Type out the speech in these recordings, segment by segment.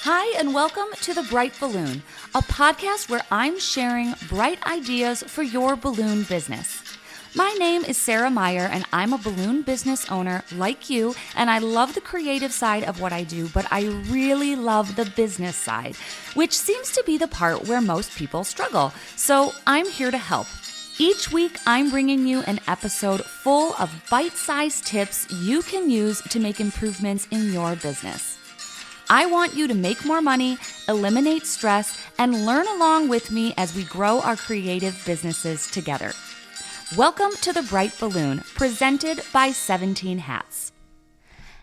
Hi, and welcome to The Bright Balloon, a podcast where I'm sharing bright ideas for your balloon business. My name is Sarah Meyer, and I'm a balloon business owner like you, and I love the creative side of what I do, but I really love the business side, which seems to be the part where most people struggle. So I'm here to help. Each week, I'm bringing you an episode full of bite-sized tips you can use to make improvements in your business. I want you to make more money, eliminate stress, and learn along with me as we grow our creative businesses together. Welcome to The Bright Balloon, presented by 17 Hats.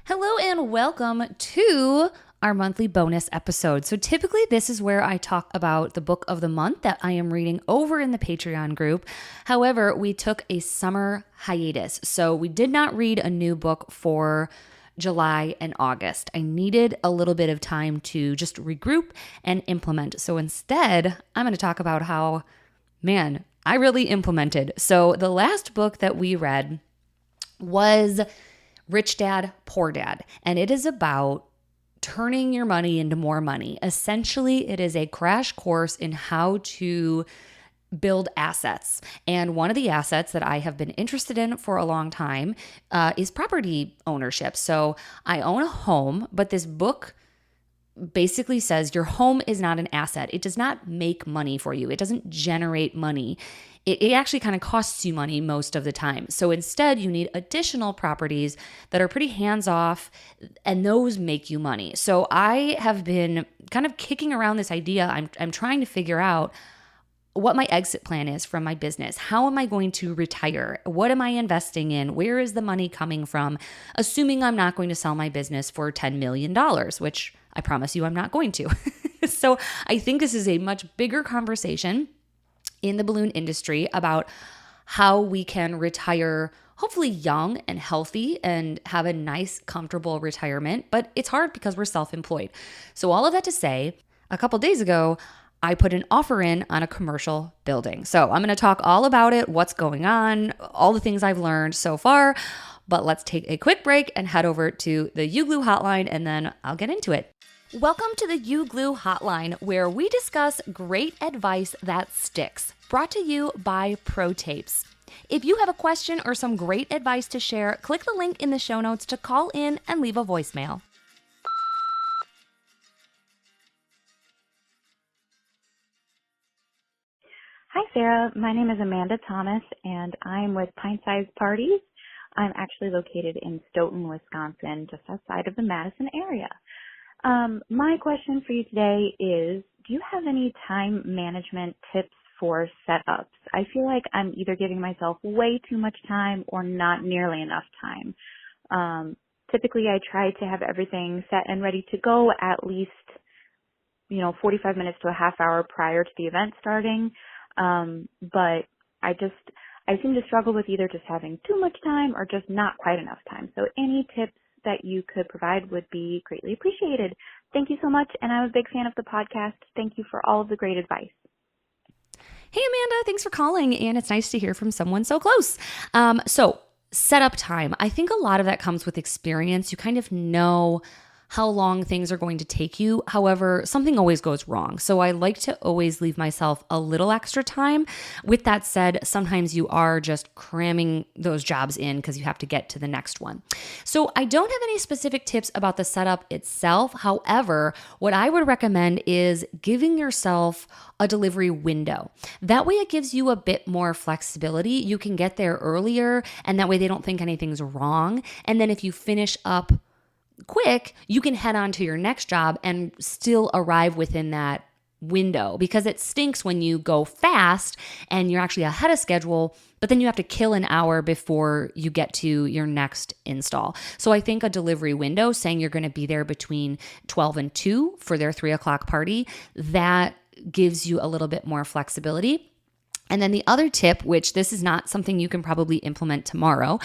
Hello and welcome to our monthly bonus episode. So typically this is where I talk about the book of the month that I am reading over in the Patreon group. However, we took a summer hiatus, so we did not read a new book for July and August. I needed a little bit of time to just regroup and implement. So instead, I'm going to talk about how, I really implemented. So the last book that we read was Rich Dad, Poor Dad, and it is about turning your money into more money. Essentially, it is a crash course in how to build assets. And one of the assets that I have been interested in for a long time is property ownership. So I own a home, but this book basically says your home is not an asset. It does not make money for you. It doesn't generate money. It actually kind of costs you money most of the time. So instead, you need additional properties that are pretty hands-off, and those make you money. So I have been kind of kicking around this idea. I'm trying to figure out what my exit plan is from my business. How am I going to retire? What am I investing in? Where is the money coming from? Assuming I'm not going to sell my business for $10 million, which I promise you I'm not going to. So I think this is a much bigger conversation in the balloon industry about how we can retire hopefully young and healthy and have a nice, comfortable retirement. But it's hard because we're self-employed. So all of that to say, a couple days ago, I put an offer in on a commercial building. So I'm going to talk all about it, what's going on, all the things I've learned so far. But let's take a quick break and head over to the UGlu hotline, and then I'll get into it. Welcome to the UGlu hotline, where we discuss great advice that sticks. Brought to you by Pro Tapes. If you have a question or some great advice to share, click the link in the show notes to call in and leave a voicemail. Hi, Sarah. My name is Amanda Thomas, and I'm with Pint-Sized Parties. I'm actually located in Stoughton, Wisconsin, just outside of the Madison area. My question for you today is, do you have any time management tips for setups? I feel like I'm either giving myself way too much time or not nearly enough time. Typically, I try to have everything set and ready to go at least, 45 minutes to a half hour prior to the event starting. But I seem to struggle with either just having too much time or just not quite enough time. So any tips that you could provide would be greatly appreciated. Thank you so much. And I'm a big fan of the podcast. Thank you for all of the great advice. Hey, Amanda, thanks for calling. And it's nice to hear from someone so close. So setup time. I think a lot of that comes with experience. You kind of know how long things are going to take you. However, something always goes wrong. So I like to always leave myself a little extra time. With that said, sometimes you are just cramming those jobs in because you have to get to the next one. So I don't have any specific tips about the setup itself. However, what I would recommend is giving yourself a delivery window. That way it gives you a bit more flexibility. You can get there earlier, and that way they don't think anything's wrong. And then if you finish up quick, you can head on to your next job and still arrive within that window, because it stinks when you go fast and you're actually ahead of schedule, but then you have to kill an hour before you get to your next install. So I think a delivery window, saying you're going to be there between 12 and 2 for their 3 o'clock party, that gives you a little bit more flexibility. And then the other tip, which this is not something you can probably implement tomorrow,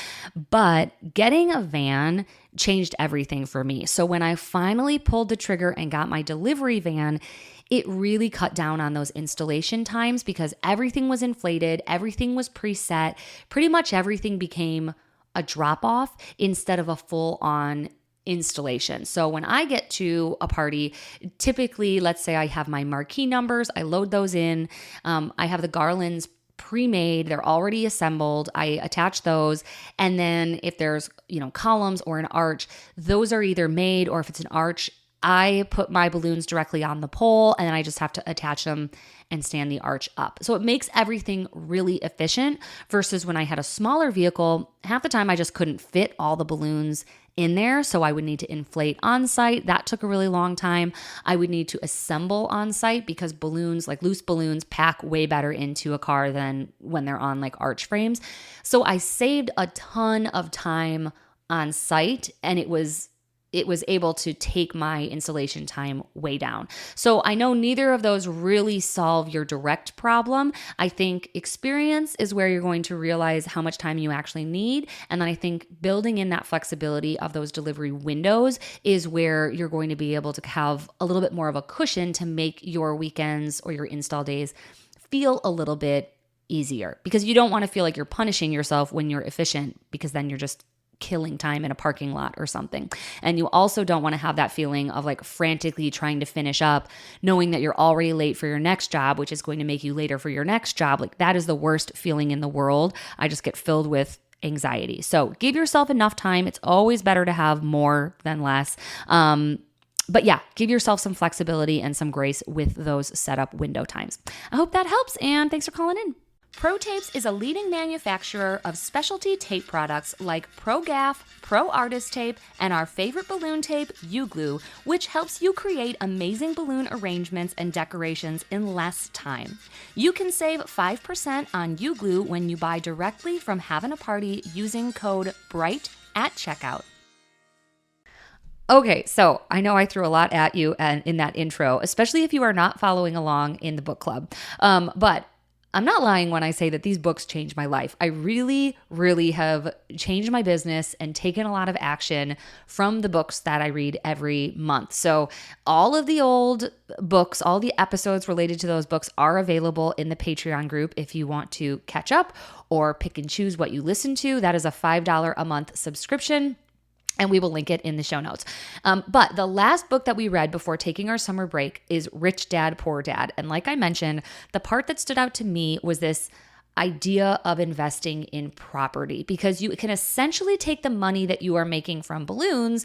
but getting a van changed everything for me. So when I finally pulled the trigger and got my delivery van, it really cut down on those installation times because everything was inflated, everything was preset, pretty much everything became a drop off instead of a full on installation. So when I get to a party, typically, let's say I have my marquee numbers, I load those in. I have the garlands pre-made, they're already assembled. I attach those. And then if there's, columns or an arch, those are either made, or if it's an arch, I put my balloons directly on the pole and then I just have to attach them and stand the arch up. So it makes everything really efficient versus when I had a smaller vehicle, half the time I just couldn't fit all the balloons in there. So I would need to inflate on site. That took a really long time. I would need to assemble on site because balloons, like loose balloons, pack way better into a car than when they're on like arch frames. So I saved a ton of time on site, and it was able to take my installation time way down. So I know neither of those really solve your direct problem. I think experience is where you're going to realize how much time you actually need. And then I think building in that flexibility of those delivery windows is where you're going to be able to have a little bit more of a cushion to make your weekends or your install days feel a little bit easier, because you don't want to feel like you're punishing yourself when you're efficient, because then you're just killing time in a parking lot or something. And you also don't want to have that feeling of like frantically trying to finish up, knowing that you're already late for your next job, which is going to make you later for your next job. Like that is the worst feeling in the world. I just get filled with anxiety. So give yourself enough time. It's always better to have more than less. But yeah, give yourself some flexibility and some grace with those setup window times. I hope that helps, and thanks for calling in. Pro Tapes is a leading manufacturer of specialty tape products like Pro Gaff, Pro Artist Tape, and our favorite balloon tape, UGlu, which helps you create amazing balloon arrangements and decorations in less time. You can save 5% on UGlu when you buy directly from Havin a Party using code BRIGHT at checkout. Okay, so I know I threw a lot at you in that intro, especially if you are not following along in the book club. But I'm not lying when I say that these books changed my life. I really, really have changed my business and taken a lot of action from the books that I read every month. So all of the old books, all the episodes related to those books are available in the Patreon group if you want to catch up or pick and choose what you listen to. That is a $5 a month subscription, and we will link it in the show notes. But the last book that we read before taking our summer break is Rich Dad, Poor Dad. And like I mentioned, the part that stood out to me was this idea of investing in property, because you can essentially take the money that you are making from balloons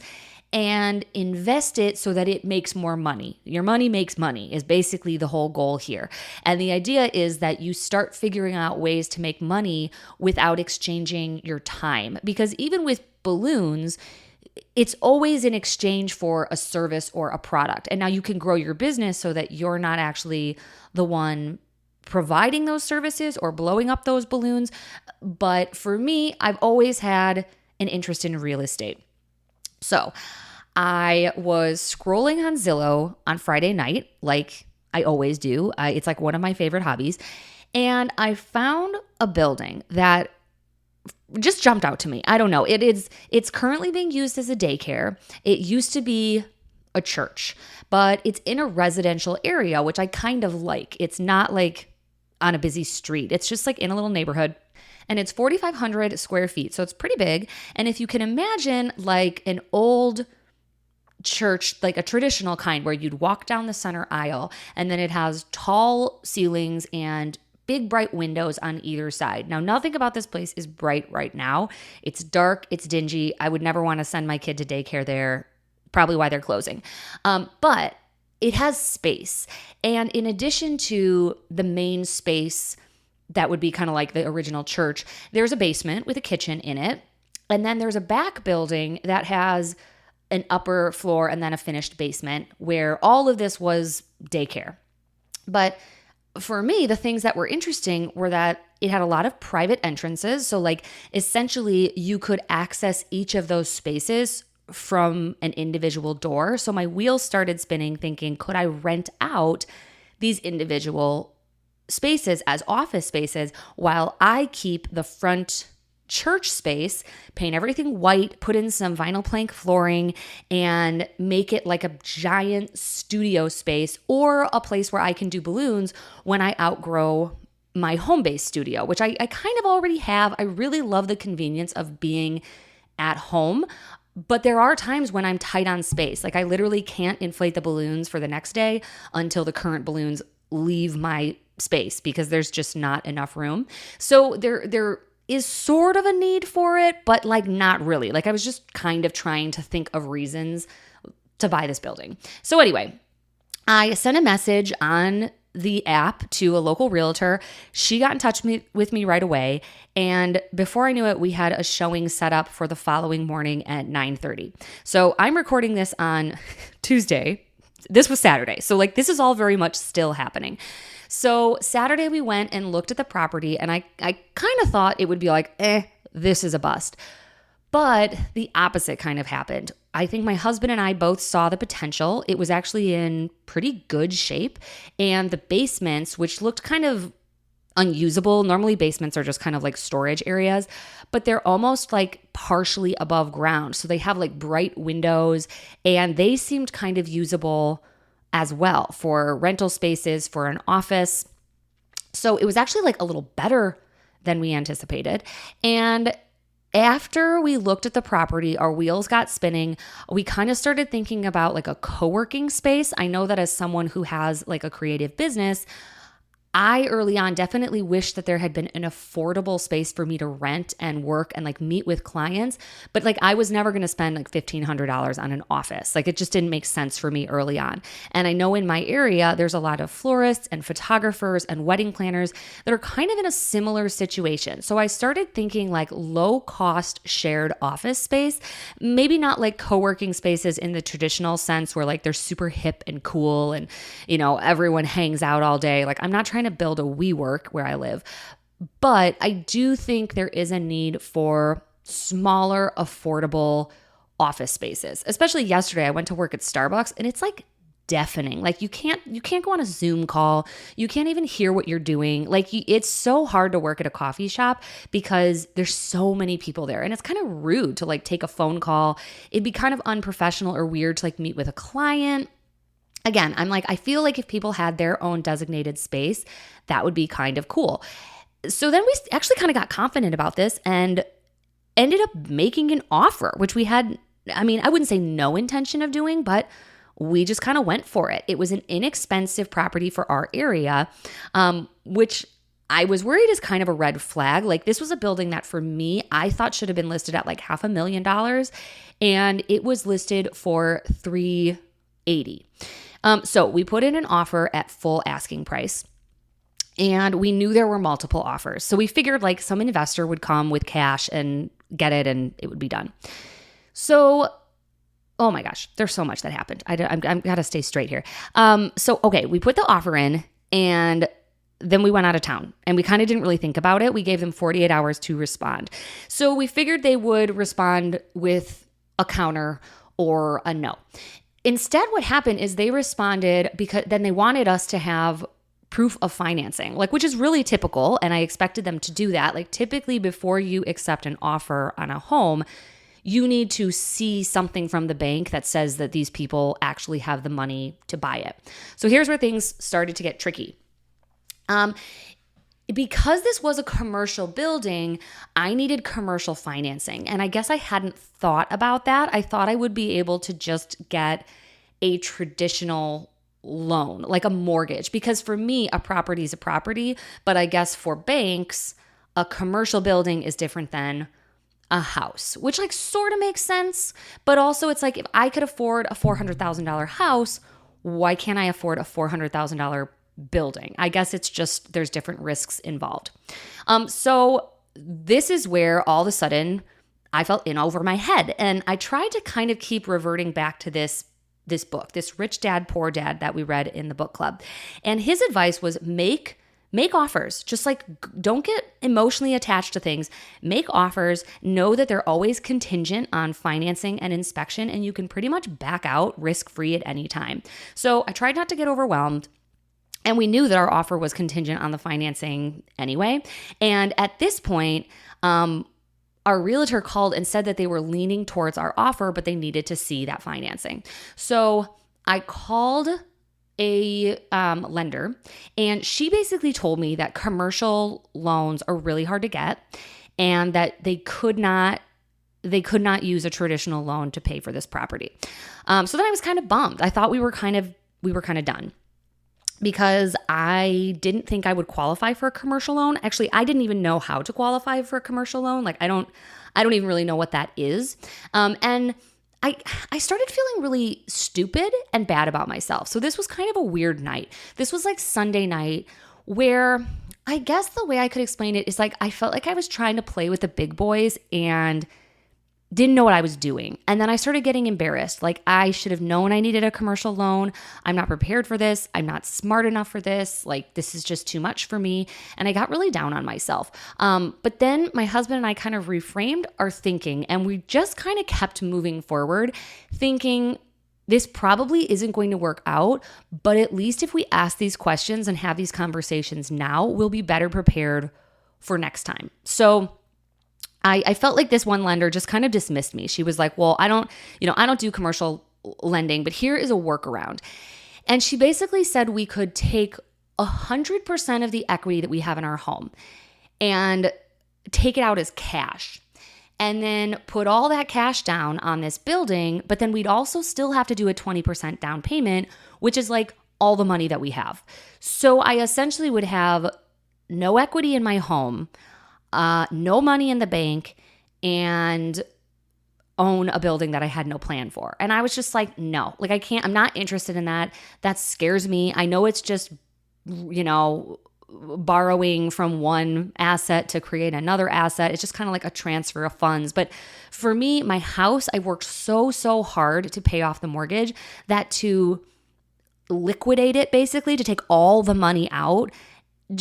and invest it so that it makes more money. Your money makes money is basically the whole goal here. And the idea is that you start figuring out ways to make money without exchanging your time. Because even with balloons, it's always in exchange for a service or a product. And now you can grow your business so that you're not actually the one providing those services or blowing up those balloons. But for me, I've always had an interest in real estate. So I was scrolling on Zillow on Friday night, like I always do. It's like one of my favorite hobbies. And I found a building that just jumped out to me. I don't know. It's currently being used as a daycare. It used to be a church, but it's in a residential area, which I kind of like. It's not like on a busy street. It's just like in a little neighborhood. And it's 4,500 square feet. So it's pretty big. And if you can imagine like an old church, like a traditional kind where you'd walk down the center aisle, and then it has tall ceilings and big bright windows on either side. Now, nothing about this place is bright right now. It's dark, it's dingy. I would never want to send my kid to daycare there, probably why they're closing. But it has space. And in addition to the main space that would be kind of like the original church, there's a basement with a kitchen in it. And then there's a back building that has an upper floor and then a finished basement where all of this was daycare. But for me, the things that were interesting were that it had a lot of private entrances. So like essentially you could access each of those spaces from an individual door. So my wheels started spinning thinking, could I rent out these individual spaces as office spaces while I keep the front church space, paint everything white, put in some vinyl plank flooring, and make it like a giant studio space or a place where I can do balloons when I outgrow my home-based studio, which I kind of already have. I really love the convenience of being at home. But there are times when I'm tight on space. Like I literally can't inflate the balloons for the next day until the current balloons leave my space because there's just not enough room. So there is sort of a need for it, but like not really. Like I was just kind of trying to think of reasons to buy this building. So anyway, I sent a message on the app to a local realtor. She got in touch with me right away. And before I knew it, we had a showing set up for the following morning at 9:30. So I'm recording this on Tuesday. This was Saturday. So like this is all very much still happening. So Saturday we went and looked at the property and I kind of thought it would be like, this is a bust. But the opposite kind of happened. I think my husband and I both saw the potential. It was actually in pretty good shape. And the basements, which looked kind of unusable. Normally basements are just kind of like storage areas, but they're almost like partially above ground. So they have like bright windows and they seemed kind of usable as well for rental spaces, for an office. So it was actually like a little better than we anticipated. And after we looked at the property, our wheels got spinning. We kind of started thinking about like a co-working space. I know that as someone who has like a creative business, I early on definitely wished that there had been an affordable space for me to rent and work and like meet with clients. But like I was never going to spend like $1,500 on an office. Like it just didn't make sense for me early on. And I know in my area, there's a lot of florists and photographers and wedding planners that are kind of in a similar situation. So I started thinking like low cost shared office space, maybe not like co-working spaces in the traditional sense where like they're super hip and cool and, you know, everyone hangs out all day. Like I'm not trying to build a WeWork where I live, but I do think there is a need for smaller, affordable office spaces. Especially yesterday, I went to work at Starbucks and it's like deafening. Like you can't go on a Zoom call. You can't even hear what you're doing. Like it's so hard to work at a coffee shop because there's so many people there and it's kind of rude to like take a phone call. It'd be kind of unprofessional or weird to like meet with a client. Again, I'm like, I feel like if people had their own designated space, that would be kind of cool. So then we actually kind of got confident about this and ended up making an offer, which we had, I mean, I wouldn't say no intention of doing, but we just kind of went for it. It was an inexpensive property for our area, which I was worried is kind of a red flag. Like this was a building that for me, I thought should have been listed at like $500,000 and it was listed for $380,000. So we put in an offer at full asking price and we knew there were multiple offers. So we figured like some investor would come with cash and get it and it would be done. So, oh my gosh, there's so much that happened. I'm got to stay straight here. Okay, we put the offer in and then we went out of town and we kind of didn't really think about it. We gave them 48 hours to respond. So we figured they would respond with a counter or a no. Instead, what happened is they responded because then they wanted us to have proof of financing, like which is really typical. And I expected them to do that. Like typically before you accept an offer on a home, you need to see something from the bank that says that these people actually have the money to buy it. So here's where things started to get tricky. Because this was a commercial building, I needed commercial financing. And I guess I hadn't thought about that. I thought I would be able to just get a traditional loan, like a mortgage. Because for me, a property is a property. But I guess for banks, a commercial building is different than a house, which like sort of makes sense. But also it's like if I could afford a $400,000 house, why can't I afford a $400,000 building? I guess it's just there's different risks involved. So this is where all of a sudden I felt in over my head. And I tried to kind of keep reverting back to this book, this Rich Dad, Poor Dad that we read in the book club. And his advice was make offers. Just like don't get emotionally attached to things. Make offers. Know that they're always contingent on financing and inspection, and you can pretty much back out risk-free at any time. So I tried not to get overwhelmed. And we knew that our offer was contingent on the financing anyway. And at this point, our realtor called and said that they were leaning towards our offer, but they needed to see that financing. So I called a lender, and she basically told me that commercial loans are really hard to get and that they could not they could not use a traditional loan to pay for this property. So then I was kind of bummed. I thought we were kind of done because I didn't think I would qualify for a commercial loan. Actually, I didn't even know how to qualify for a commercial loan. Like I don't even really know what that is. And I started feeling really stupid and bad about myself. So this was kind of a weird night. This was like Sunday night where I guess the way I could explain it is like I felt like I was trying to play with the big boys and didn't know what I was doing. And then I started getting embarrassed. Like I should have known I needed a commercial loan. I'm not prepared for this. I'm not smart enough for this. Like this is just too much for me. And I got really down on myself. But then my husband and I kind of reframed our thinking and we just kind of kept moving forward thinking this probably isn't going to work out, but at least if we ask these questions and have these conversations now, we'll be better prepared for next time. So I felt like this one lender just kind of dismissed me. She was like, well, I don't do commercial lending, but here is a workaround. And she basically said we could take 100% of the equity that we have in our home and take it out as cash and then put all that cash down on this building. But then we'd also still have to do a 20% down payment, which is like all the money that we have. So I essentially would have no equity in my home, no money in the bank, and own a building that I had no plan for. And I was just like, no, like I can't, I'm not interested in that. That scares me. I know it's just, borrowing from one asset to create another asset. It's just kind of like a transfer of funds. But for me, my house, I worked so hard to pay off the mortgage that to liquidate it, basically, to take all the money out,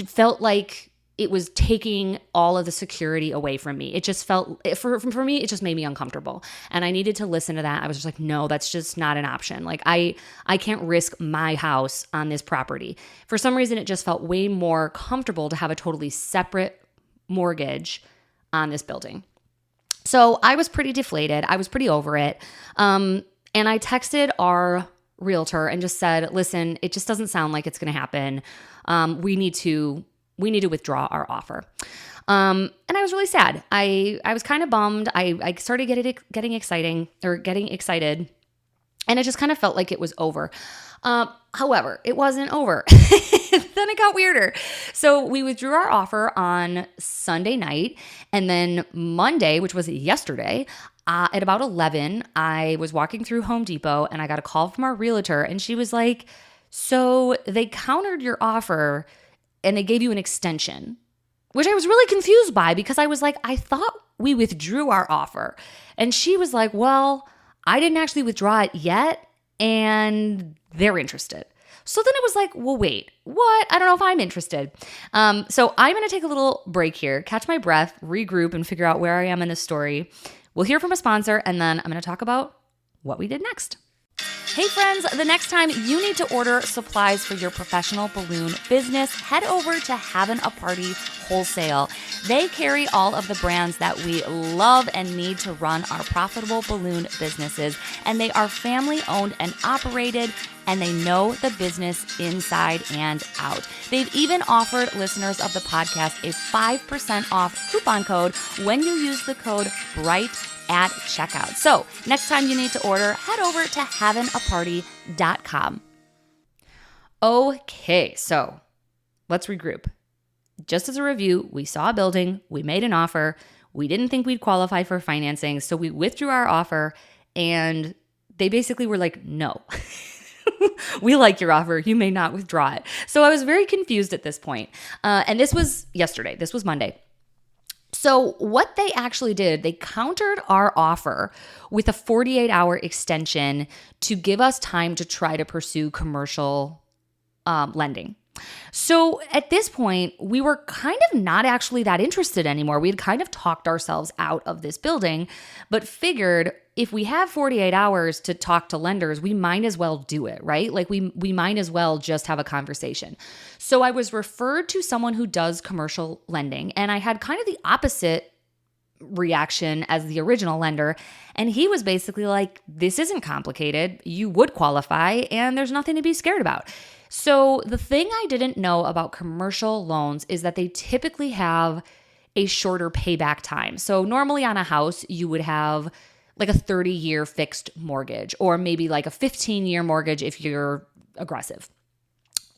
felt like it was taking all of the security away from me. It just felt, for me, it just made me uncomfortable. And I needed to listen to that. I was just like, no, that's just not an option. Like I can't risk my house on this property. For some reason, it just felt way more comfortable to have a totally separate mortgage on this building. So I was pretty deflated. I was pretty over it. And I texted our realtor and just said, listen, it just doesn't sound like it's going to happen. We need to withdraw our offer. And I was really sad. I was kind of bummed. I started getting excited, and it just kind of felt like it was over. However, it wasn't over. Then it got weirder. So we withdrew our offer on Sunday night, and then Monday, which was yesterday, at about 11, I was walking through Home Depot, and I got a call from our realtor, and she was like, so they countered your offer and they gave you an extension, which I was really confused by because I was like, I thought we withdrew our offer. And she was like, well, I didn't actually withdraw it yet, and they're interested. So then it was like, well, wait, what? I don't know if I'm interested. So I'm going to take a little break here, catch my breath, regroup, and figure out where I am in this story. We'll hear from a sponsor, and then I'm going to talk about what we did next. Hey friends, the next time you need to order supplies for your professional balloon business, head over to Havin, Party Wholesale. They carry all of the brands that we love and need to run our profitable balloon businesses, and they are family owned and operated, and they know the business inside and out. They've even offered listeners of the podcast a 5% off coupon code when you use the code BRIGHT at checkout. So next time you need to order, head over to havinaparty.com. Okay, so let's regroup. Just as a review, we saw a building, we made an offer, we didn't think we'd qualify for financing, so we withdrew our offer, and they basically were like, no. We like your offer. You may not withdraw it. So I was very confused at this point. And this was yesterday. This was Monday. So what they actually did, they countered our offer with a 48-hour extension to give us time to try to pursue commercial lending. So at this point, we were kind of not actually that interested anymore. We had kind of talked ourselves out of this building, but figured if we have 48 hours to talk to lenders, we might as well do it, right? Like we might as well just have a conversation. So I was referred to someone who does commercial lending, and I had kind of the opposite reaction as the original lender. And he was basically like, this isn't complicated. You would qualify, and there's nothing to be scared about. So the thing I didn't know about commercial loans is that they typically have a shorter payback time. So normally on a house, you would have like a 30-year fixed mortgage, or maybe like a 15-year mortgage if you're aggressive.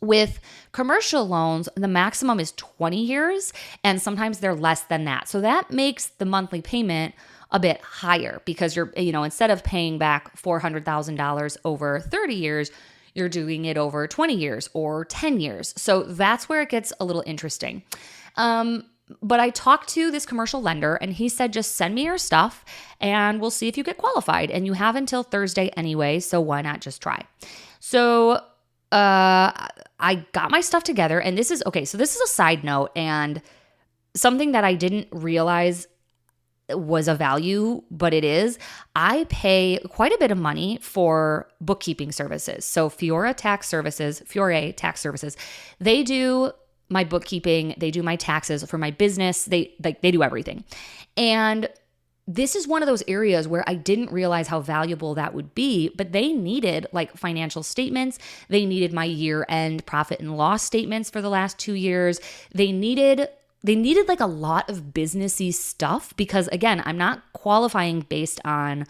With commercial loans, the maximum is 20 years, and sometimes they're less than that. So that makes the monthly payment a bit higher because you're, instead of paying back $400,000 over 30 years, you're doing it over 20 years or 10 years. So that's where it gets a little interesting. But I talked to this commercial lender and he said, just send me your stuff and we'll see if you get qualified. And you have until Thursday anyway, so why not just try? So I got my stuff together, and this is a side note and something that I didn't realize was a value, but it is. I pay quite a bit of money for bookkeeping services. So Fiore Tax Services, they do my bookkeeping, they do my taxes for my business, they do everything. And this is one of those areas where I didn't realize how valuable that would be, but they needed like financial statements. They needed my year-end profit and loss statements for the last 2 years. They needed like a lot of businessy stuff because, again, I'm not qualifying based on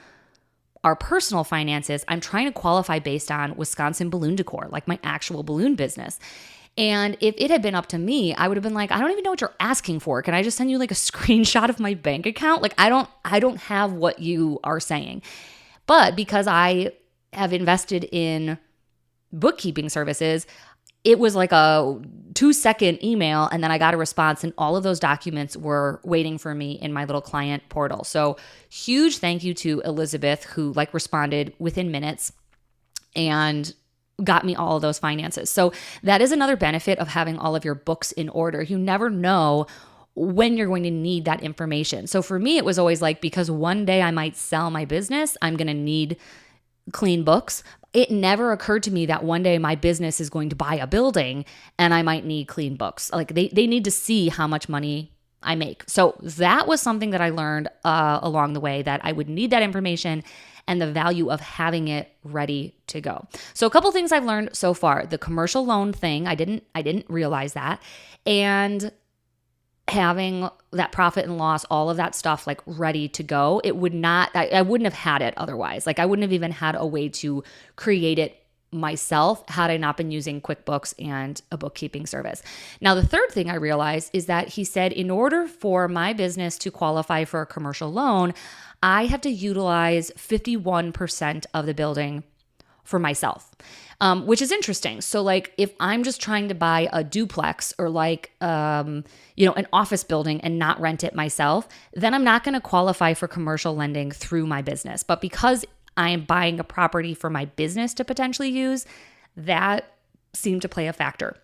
our personal finances. I'm trying to qualify based on Wisconsin balloon decor, like my actual balloon business. And if it had been up to me, I would have been like, I don't even know what you're asking for. Can I just send you like a screenshot of my bank account? Like I don't have what you are saying. But because I have invested in bookkeeping services, it was like a 2-second email and then I got a response and all of those documents were waiting for me in my little client portal. So huge thank you to Elizabeth who like responded within minutes and got me all of those finances. So that is another benefit of having all of your books in order. You never know when you're going to need that information. So for me, it was always like, because one day I might sell my business, I'm going to need clean books. It never occurred to me that one day my business is going to buy a building and I might need clean books. Like they need to see how much money I make. So that was something that I learned along the way, that I would need that information and the value of having it ready to go. So a couple things I've learned so far: the commercial loan thing, I didn't realize that, and having that profit and loss, all of that stuff like ready to go. I wouldn't have had it otherwise. Like I wouldn't have even had a way to create it myself had I not been using QuickBooks and a bookkeeping service. Now, the third thing I realized is that he said, in order for my business to qualify for a commercial loan, I have to utilize 51% of the building for myself, which is interesting. So like if I'm just trying to buy a duplex or like, an office building and not rent it myself, then I'm not going to qualify for commercial lending through my business. But because I am buying a property for my business to potentially use, that seemed to play a factor.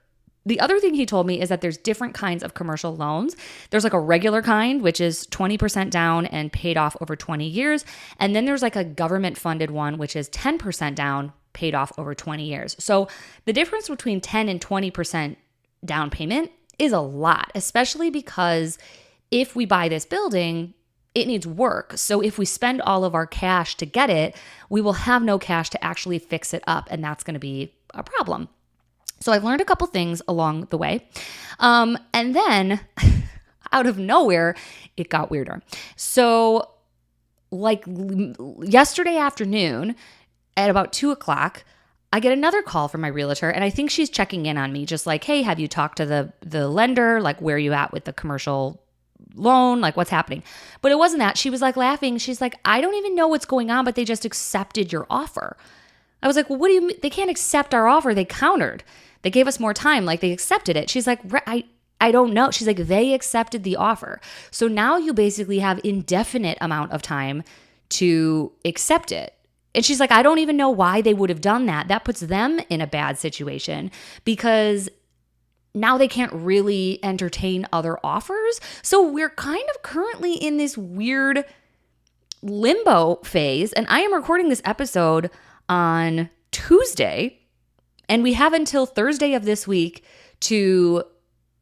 The other thing he told me is that there's different kinds of commercial loans. There's like a regular kind, which is 20% down and paid off over 20 years. And then there's like a government funded one, which is 10% down, paid off over 20 years. So the difference between 10 and 20% down payment is a lot, especially because if we buy this building, it needs work. So if we spend all of our cash to get it, we will have no cash to actually fix it up. And that's going to be a problem. So I've learned a couple things along the way. And then out of nowhere, it got weirder. So like yesterday afternoon at about 2:00, I get another call from my realtor, and I think she's checking in on me, just like, hey, have you talked to the lender? Like, where are you at with the commercial loan? Like, what's happening? But it wasn't that. She was like laughing. She's like, I don't even know what's going on, but they just accepted your offer. I was like, well, what do you mean? They can't accept our offer. They countered. They gave us more time. Like, they accepted it. She's like, I don't know. She's like, they accepted the offer. So now you basically have indefinite amount of time to accept it. And she's like, I don't even know why they would have done that. That puts them in a bad situation because now they can't really entertain other offers. So we're kind of currently in this weird limbo phase. And I am recording this episode on Tuesday, and we have until Thursday of this week to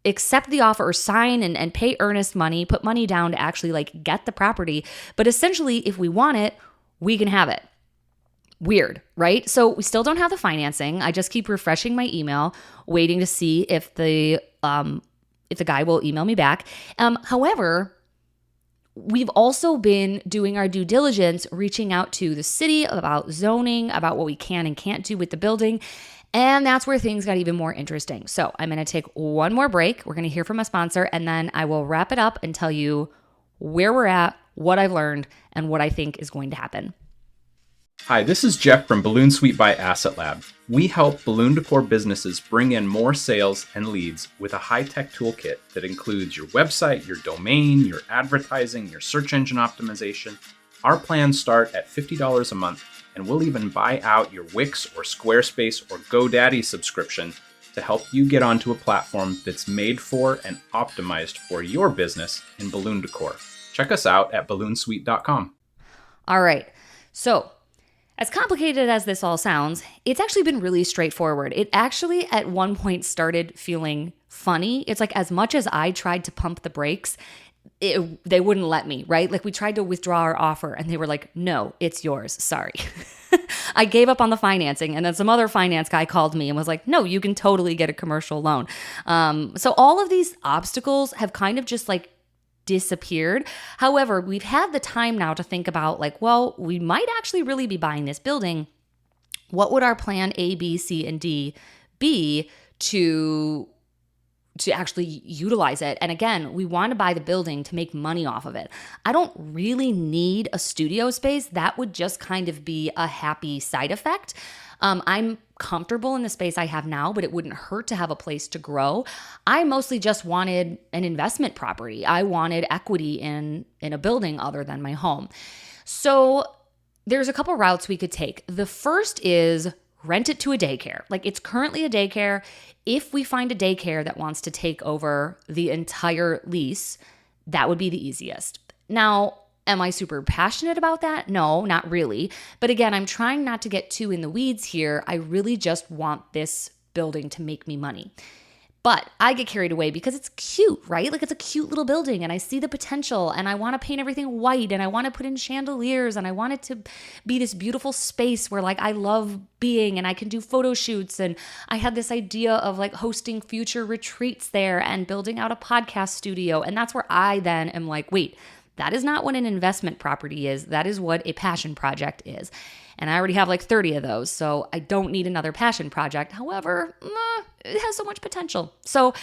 accept the offer or sign and pay earnest money, put money down to actually like get the property. But essentially, if we want it, we can have it. Weird, right? So we still don't have the financing. I just keep refreshing my email, waiting to see if the if the guy will email me back. However, we've also been doing our due diligence, reaching out to the city about zoning, about what we can and can't do with the building. And that's where things got even more interesting. So I'm going to take one more break. We're going to hear from a sponsor, and then I will wrap it up and tell you where we're at, what I've learned, and what I think is going to happen. Hi, this is Jeff from Balloon Suite by Asset Lab. We help balloon decor businesses bring in more sales and leads with a high-tech toolkit that includes your website, your domain, your advertising, your search engine optimization. Our plans start at $50 a month, and we'll even buy out your Wix or Squarespace or GoDaddy subscription to help you get onto a platform that's made for and optimized for your business in balloon decor. Check us out at balloonsuite.com. All right. So, as complicated as this all sounds, it's actually been really straightforward. It actually at one point started feeling funny. It's like as much as I tried to pump the brakes, they wouldn't let me, right? Like we tried to withdraw our offer and they were like, no, it's yours. Sorry. I gave up on the financing, and then some other finance guy called me and was like, no, you can totally get a commercial loan. So all of these obstacles have kind of just like disappeared. However, we've had the time now to think about like, well, we might actually really be buying this building. What would our plan A, B, C, and D be to actually utilize it? And again, we want to buy the building to make money off of it. I don't really need a studio space. That would just kind of be a happy side effect. I'm comfortable in the space I have now, but it wouldn't hurt to have a place to grow. I mostly just wanted an investment property. I wanted equity in a building other than my home. So there's a couple routes we could take. The first is rent it to a daycare. Like it's currently a daycare. If we find a daycare that wants to take over the entire lease, that would be the easiest. Now, am I super passionate about that? No, not really. But again, I'm trying not to get too in the weeds here. I really just want this building to make me money. But I get carried away because it's cute, right? Like it's a cute little building and I see the potential and I want to paint everything white and I want to put in chandeliers and I want it to be this beautiful space where like I love being and I can do photo shoots. And I had this idea of like hosting future retreats there and building out a podcast studio. And that's where I then am like, wait, that is not what an investment property is. That is what a passion project is. And I already have like 30 of those, so I don't need another passion project. However, it has so much potential. So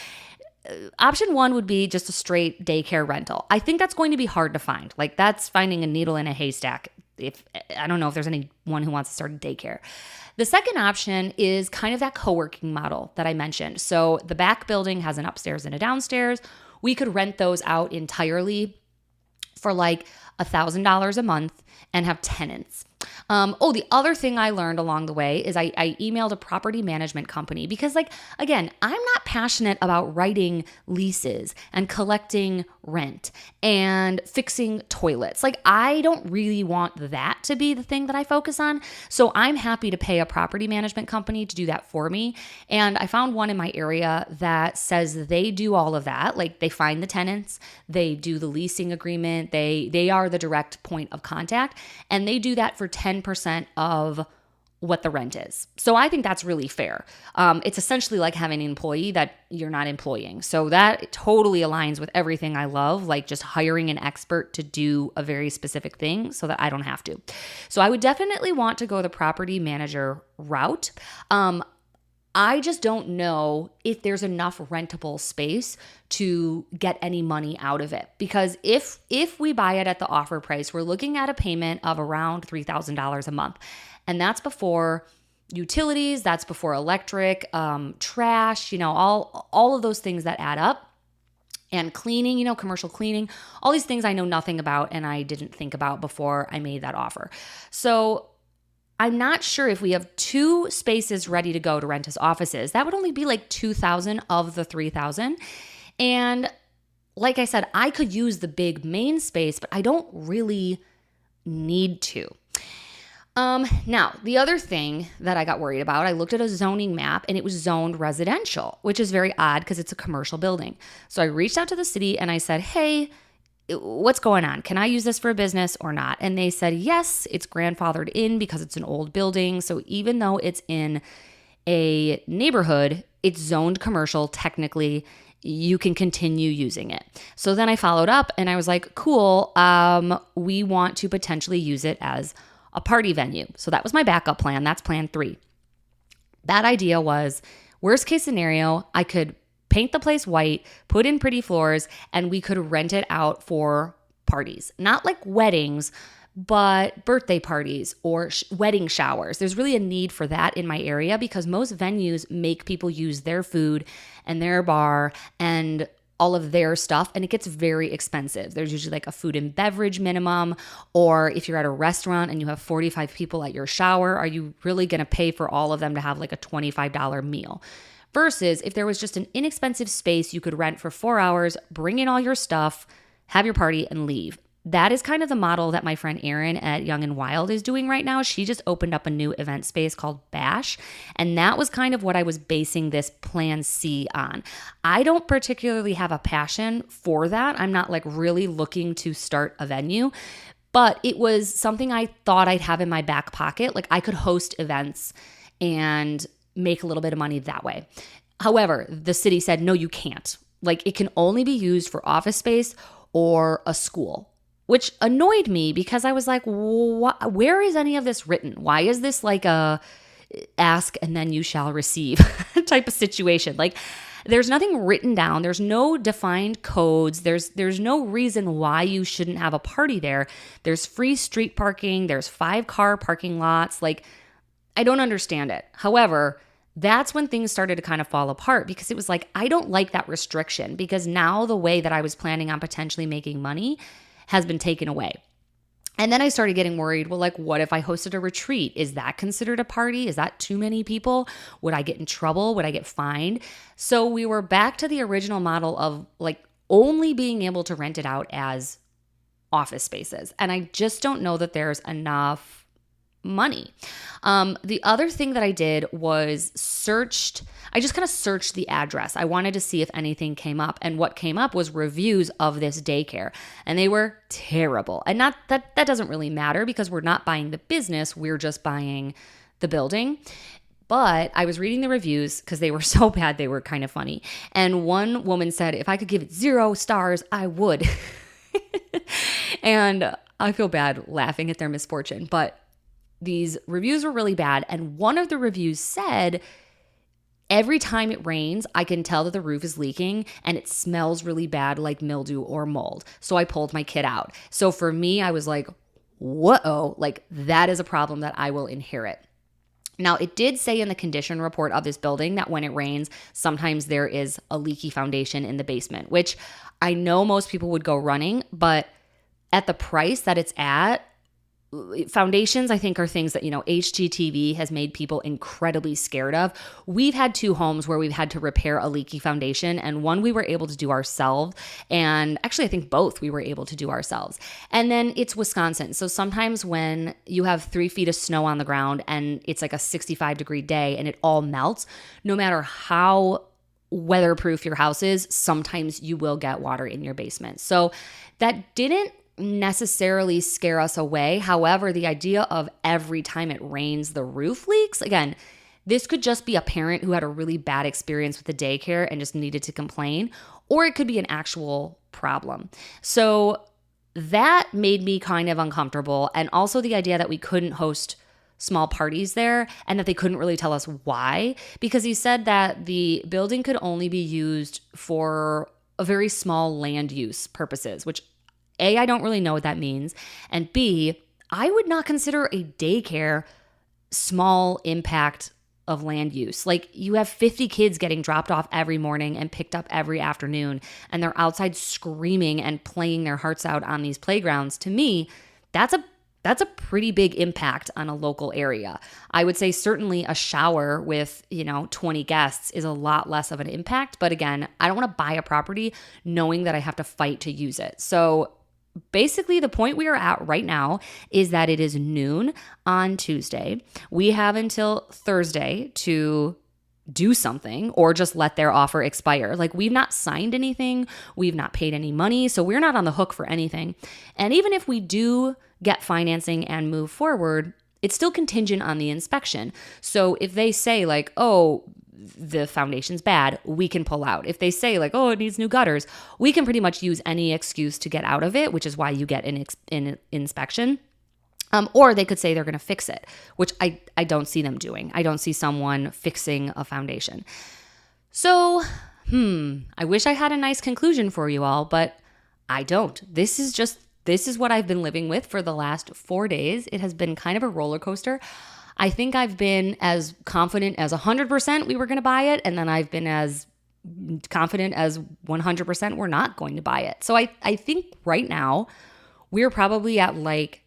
option one would be just a straight daycare rental. I think that's going to be hard to find. Like that's finding a needle in a haystack. I don't know if there's anyone who wants to start a daycare. The second option is kind of that co-working model that I mentioned. So the back building has an upstairs and a downstairs. We could rent those out entirely for like $1,000 a month and have tenants. The other thing I learned along the way is I emailed a property management company because, like, again, I'm not passionate about writing leases and collecting rent and fixing toilets. Like, I don't really want that to be the thing that I focus on. So I'm happy to pay a property management company to do that for me. And I found one in my area that says they do all of that. Like, they find the tenants, they do the leasing agreement, they are the direct point of contact, and they do that for 10% of what the rent is. So I think that's really fair. It's essentially like having an employee that you're not employing. So that totally aligns with everything I love, like just hiring an expert to do a very specific thing so that I don't have to. So I would definitely want to go the property manager route. I just don't know if there's enough rentable space to get any money out of it. Because if we buy it at the offer price, we're looking at a payment of around $3,000 a month. And that's before utilities, that's before electric, trash, all of those things that add up. And cleaning, commercial cleaning, all these things I know nothing about and I didn't think about before I made that offer. So I'm not sure if we have 2 spaces ready to go to rent as offices. That would only be like $2,000 of the $3,000. And like I said, I could use the big main space, but I don't really need to. Now, the other thing that I got worried about, I looked at a zoning map and it was zoned residential, which is very odd because it's a commercial building. So I reached out to the city and I said, hey, what's going on? Can I use this for a business or not? And they said, yes, it's grandfathered in because it's an old building. So even though it's in a neighborhood, it's zoned commercial technically. you can continue using it. So then I followed up and I was like, cool, we want to potentially use it as a party venue. So that was my backup plan. That's plan 3. That idea was, worst case scenario, I could paint the place white, put in pretty floors, and we could rent it out for parties. Not like weddings, but birthday parties or wedding showers. There's really a need for that in my area because most venues make people use their food and their bar and all of their stuff, and it gets very expensive. There's usually like a food and beverage minimum, or if you're at a restaurant and you have 45 people at your shower, are you really going to pay for all of them to have like a $25 meal? Versus if there was just an inexpensive space you could rent for 4 hours, bring in all your stuff, have your party, and leave. That is kind of the model that my friend Erin at Young and Wild is doing right now. She just opened up a new event space called Bash, and that was kind of what I was basing this plan C on. I don't particularly have a passion for that. I'm not like really looking to start a venue, but it was something I thought I'd have in my back pocket. Like I could host events and make a little bit of money that way. However, the city said, no, you can't. Like it can only be used for office space or a school, which annoyed me because I was like, where is any of this written? Why is this like a ask and then you shall receive type of situation? Like there's nothing written down. There's no defined codes. There's no reason why you shouldn't have a party there. There's free street parking. There's 5-car parking lots. Like I don't understand it. However, that's when things started to kind of fall apart because it was like, I don't like that restriction because now the way that I was planning on potentially making money has been taken away. And then I started getting worried. Well, like, what if I hosted a retreat? Is that considered a party? Is that too many people? Would I get in trouble? Would I get fined? So we were back to the original model of like only being able to rent it out as office spaces. And I just don't know that there's enough money. The other thing that I did was I just kind of searched the address. I wanted to see if anything came up, and what came up was reviews of this daycare, and they were terrible. And not that doesn't really matter because we're not buying the business, we're just buying the building. But I was reading the reviews because they were so bad, they were kind of funny. And one woman said, if I could give it 0 stars, I would. And I feel bad laughing at their misfortune, but these reviews were really bad. And one of the reviews said, every time it rains, I can tell that the roof is leaking and it smells really bad like mildew or mold. So I pulled my kid out. So for me, I was like, whoa, like that is a problem that I will inherit. Now, it did say in the condition report of this building that when it rains, sometimes there is a leaky foundation in the basement, which I know most people would go running, but at the price that it's at, foundations, I think, are things that, HGTV has made people incredibly scared of. We've had 2 homes where we've had to repair a leaky foundation, and one we were able to do ourselves. And actually, I think both we were able to do ourselves. And then it's Wisconsin. So sometimes when you have 3 feet of snow on the ground and it's like a 65-degree day and it all melts, no matter how weatherproof your house is, sometimes you will get water in your basement. So that didn't necessarily scare us away. However, the idea of every time it rains, the roof leaks, again, this could just be a parent who had a really bad experience with the daycare and just needed to complain, or it could be an actual problem. So that made me kind of uncomfortable. And also the idea that we couldn't host small parties there and that they couldn't really tell us why, because he said that the building could only be used for a very small land use purposes, which A, I don't really know what that means. And B, I would not consider a daycare small impact of land use. Like you have 50 kids getting dropped off every morning and picked up every afternoon, and they're outside screaming and playing their hearts out on these playgrounds. To me, that's a pretty big impact on a local area. I would say certainly a shower with, 20 guests is a lot less of an impact. But again, I don't want to buy a property knowing that I have to fight to use it. So basically, the point we are at right now is that it is noon on Tuesday. We have until Thursday to do something or just let their offer expire. Like we've not signed anything. We've not paid any money. So we're not on the hook for anything. And even if we do get financing and move forward, it's still contingent on the inspection. So if they say like, oh, the foundation's bad, we can pull out. If they say like, oh, it needs new gutters, we can pretty much use any excuse to get out of it, which is why you get an inspection. Or they could say they're going to fix it, which I don't see them doing. I don't see someone fixing a foundation. So, I wish I had a nice conclusion for you all, but I don't. This is what I've been living with for the last 4 days. It has been kind of a roller coaster. I think I've been as confident as 100% we were going to buy it, and then I've been as confident as 100% we're not going to buy it. So I think right now we're probably at like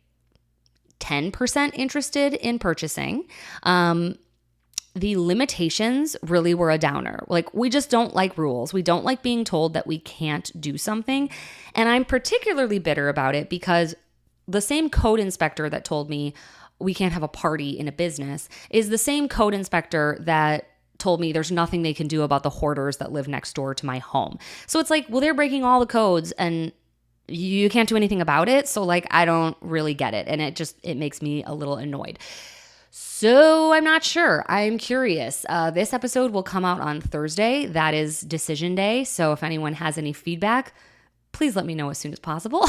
10% interested in purchasing. The limitations really were a downer. Like, we just don't like rules. We don't like being told that we can't do something. And I'm particularly bitter about it because the same code inspector that told me we can't have a party in a business is the same code inspector that told me there's nothing they can do about the hoarders that live next door to my home. So it's like, well, they're breaking all the codes and you can't do anything about it. So like, I don't really get it. And it makes me a little annoyed. So I'm not sure. I'm curious. This episode will come out on Thursday. That is decision day. So if anyone has any feedback, please let me know as soon as possible.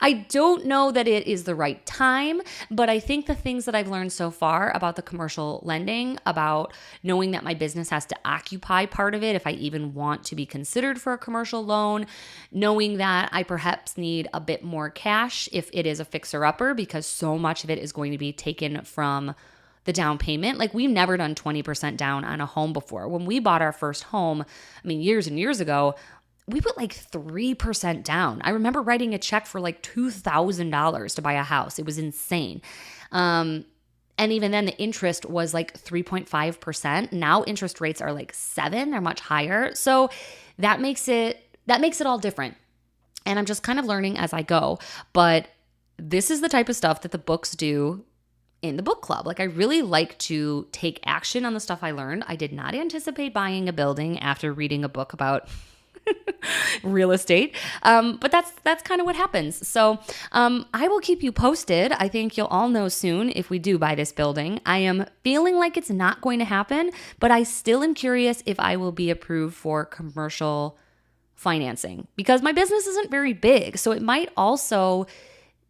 I don't know that it is the right time, but I think the things that I've learned so far about the commercial lending, about knowing that my business has to occupy part of it if I even want to be considered for a commercial loan, knowing that I perhaps need a bit more cash if it is a fixer-upper because so much of it is going to be taken from the down payment. Like, we've never done 20% down on a home before. When we bought our first home, years and years ago, we put like 3% down. I remember writing a check for like $2,000 to buy a house. It was insane. And even then the interest was like 3.5%. Now interest rates are like 7%. They're much higher. So that makes it all different. And I'm just kind of learning as I go. But this is the type of stuff that the books do in the book club. Like, I really like to take action on the stuff I learned. I did not anticipate buying a building after reading a book about real estate. But that's kind of what happens. So I will keep you posted. I think you'll all know soon if we do buy this building. I am feeling like it's not going to happen, but I still am curious if I will be approved for commercial financing because my business isn't very big. So it might also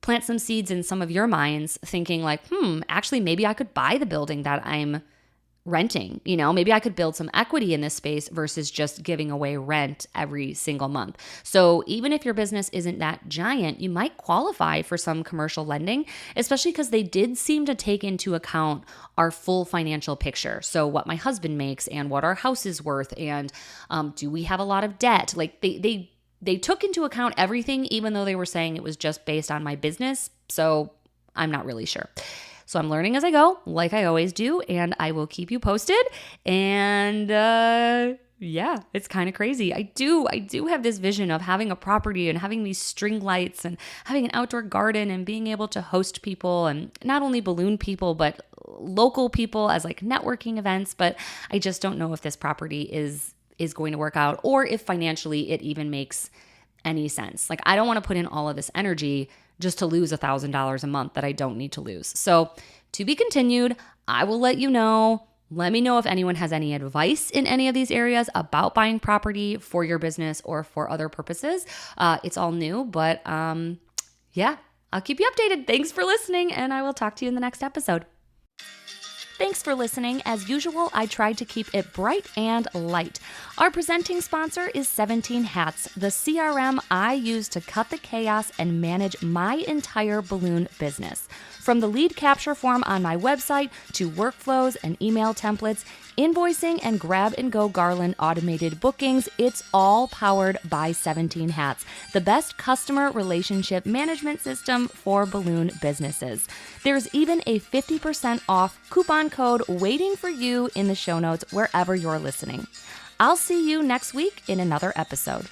plant some seeds in some of your minds thinking like, actually, maybe I could buy the building that I'm renting. Maybe I could build some equity in this space versus just giving away rent every single month. So even if your business isn't that giant, you might qualify for some commercial lending, especially because they did seem to take into account our full financial picture. So what my husband makes and what our house is worth and do we have a lot of debt? Like they took into account everything, even though they were saying it was just based on my business. So I'm not really sure. So I'm learning as I go, like I always do, and I will keep you posted. And yeah, it's kind of crazy. I do have this vision of having a property and having these string lights and having an outdoor garden and being able to host people, and not only balloon people, but local people as like networking events. But I just don't know if this property is going to work out or if financially it even makes any sense. Like, I don't want to put in all of this energy just to lose $1,000 a month that I don't need to lose. So to be continued, I will let you know. Let me know if anyone has any advice in any of these areas about buying property for your business or for other purposes. It's all new, but yeah, I'll keep you updated. Thanks for listening, and I will talk to you in the next episode. Thanks for listening. As usual, I tried to keep it bright and light. Our presenting sponsor is 17 Hats, the CRM I use to cut the chaos and manage my entire balloon business. From the lead capture form on my website to workflows and email templates, invoicing and grab-and-go garland automated bookings, it's all powered by 17 Hats, the best customer relationship management system for balloon businesses. There's even a 50% off coupon code waiting for you in the show notes wherever you're listening. I'll see you next week in another episode.